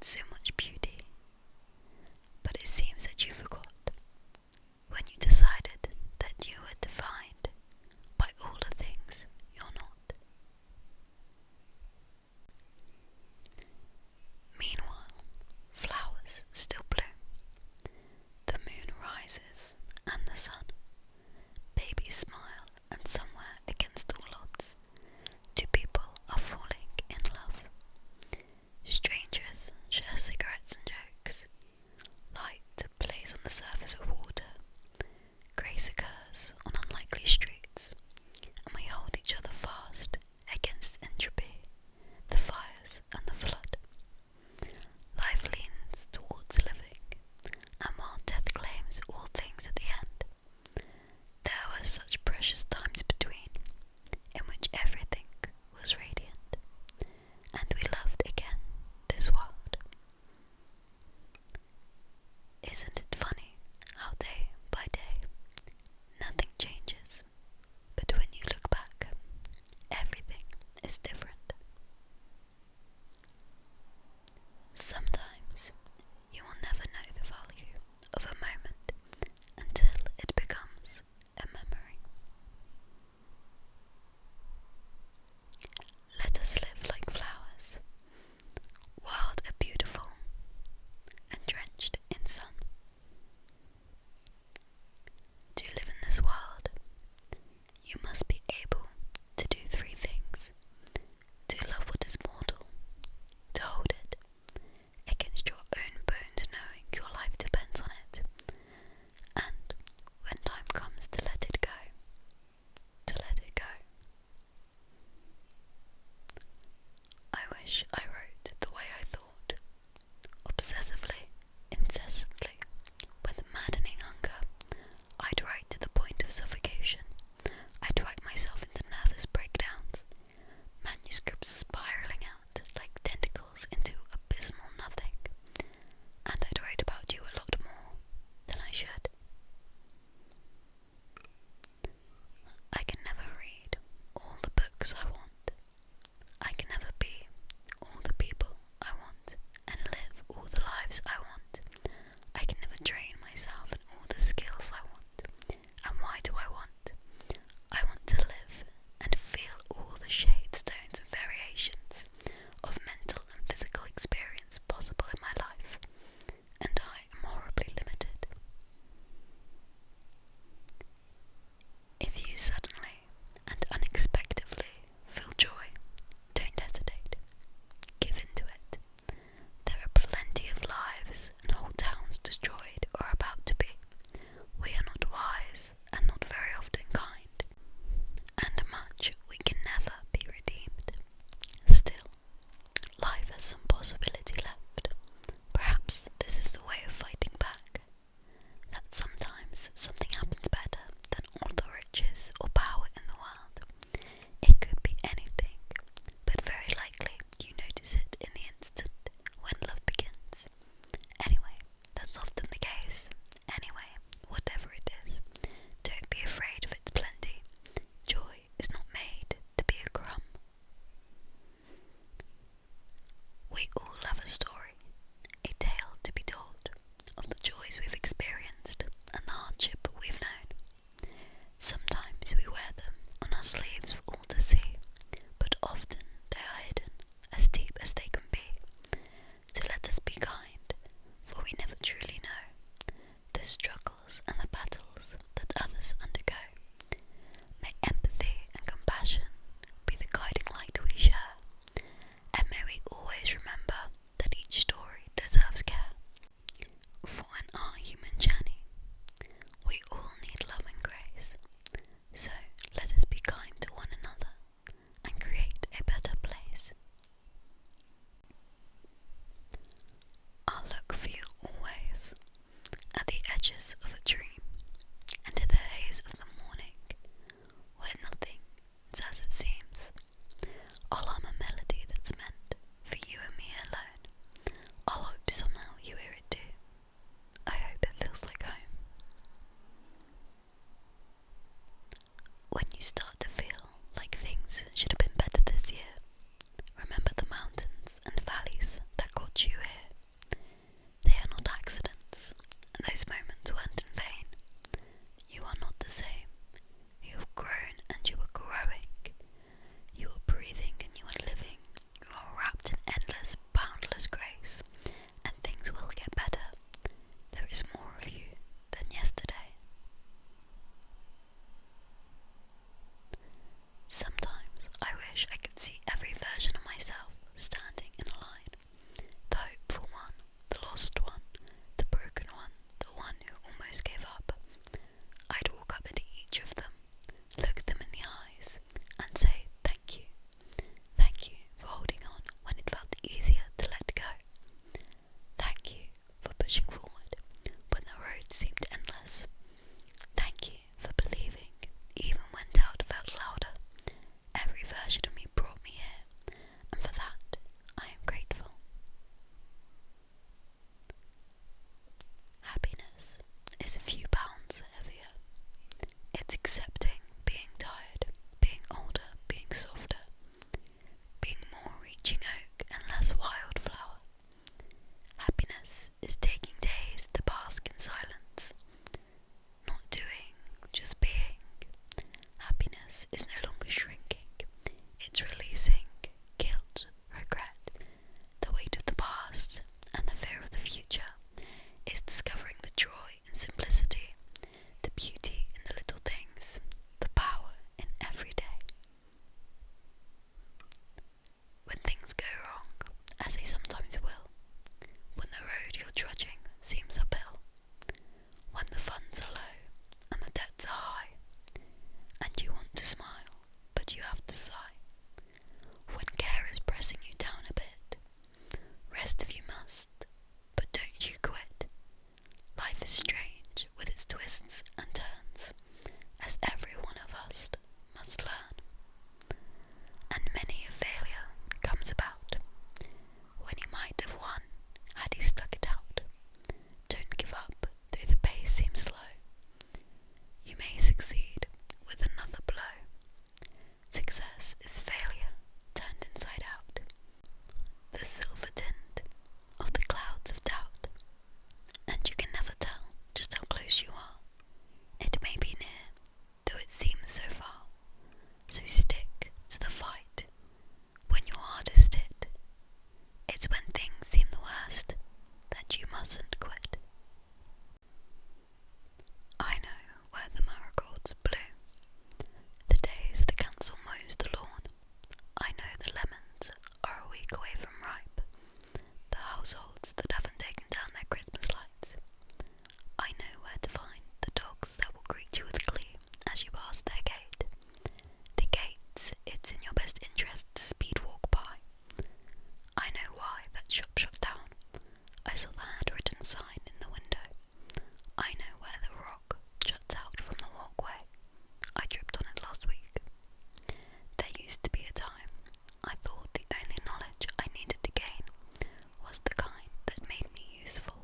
so much beauty, but it seems that you forgot when you decided that you were defined by all the things you're not. Meanwhile, flowers still bloom, the moon rises and the sun, babies smile, and somewhere against all odds, two people are falling in love. Strangers share is taking days to bask in silence, not doing, just being. Happiness is no longer shrinking, it's releasing guilt, regret, the weight of the past, and the fear of the future. It's discovering the joy in simplicity, the beauty in the little things, the power in every day. When things go wrong, as they sometimes will, when the road you're trudging seems uphill, when the funds are low and the debts are high, and you want to smile, but you have to sigh, when care is pressing you down a bit, rest if you must, but don't you quit. Life is strange with its twists and turns, as every one of us must learn. And many a failure comes about, when he might have won had he stuck it out. Don't give up, though the pace seems slow. You may succeed with another blow. Success is failure turned inside out. The silver tint of the clouds of doubt, and you can never tell just how close you are. It may be near, though it seems so far. So stick to the fight when your hardest hit. It's when things seem the worst that you mustn't quit. I know where the marigolds bloom, the days the council mows the lawn. I know the lemons are a week away from ripe, the households that haven't taken down their Christmas lights. I know where to find the dogs that will greet you with glee as you pass their gate. The gates it's in your best interest to speed walk by. I know why that shop shuts down. I saw the handwritten sign in the window. I know where the rock juts out from the walkway. I tripped on it last week. There used to be a time I thought the only knowledge I needed to gain was the kind that made me useful.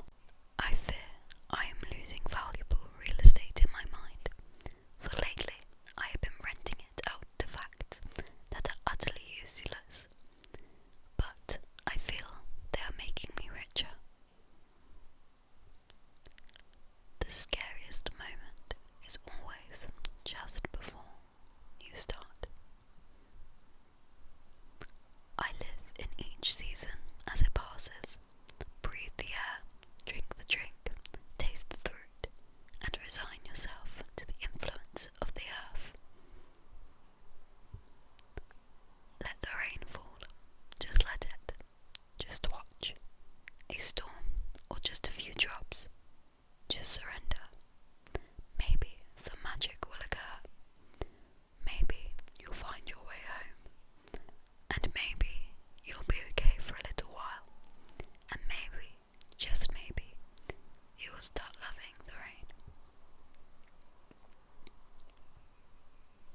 I fear I am losing valuable real estate in my mind, for lately I have been renting it out to facts that are utterly useless, but I feel they are making me richer. The scariest moment is always just before you start. I live in each season as it passes, breathe the air, drink the drink, taste the fruit, and resign yourself to the influence of the earth. Let the rain fall, just let it, just watch. A storm, or just a few drops, just surrender. Maybe some magic will occur. Maybe you'll find your way home. And maybe you'll be okay for a little while. And maybe, just maybe, you will start loving the rain.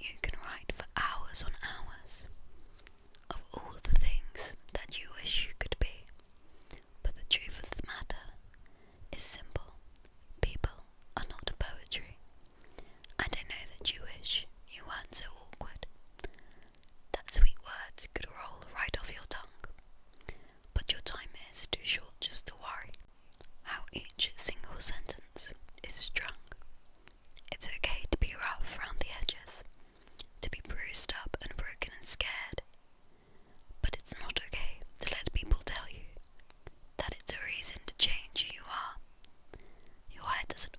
You can write for hours on hours of all the things that you wish you could be. But the truth of the matter is simple. People are not poetry. And I know that you wish you weren't so awkward, that sweet words could roll right off your tongue. But your time is too short just to worry how each single sentence is strung. It's okay to be rough around the edges, to be bruised up and broken and scared. But it's not okay to let people tell you that it's a reason to change who you are. Your head doesn't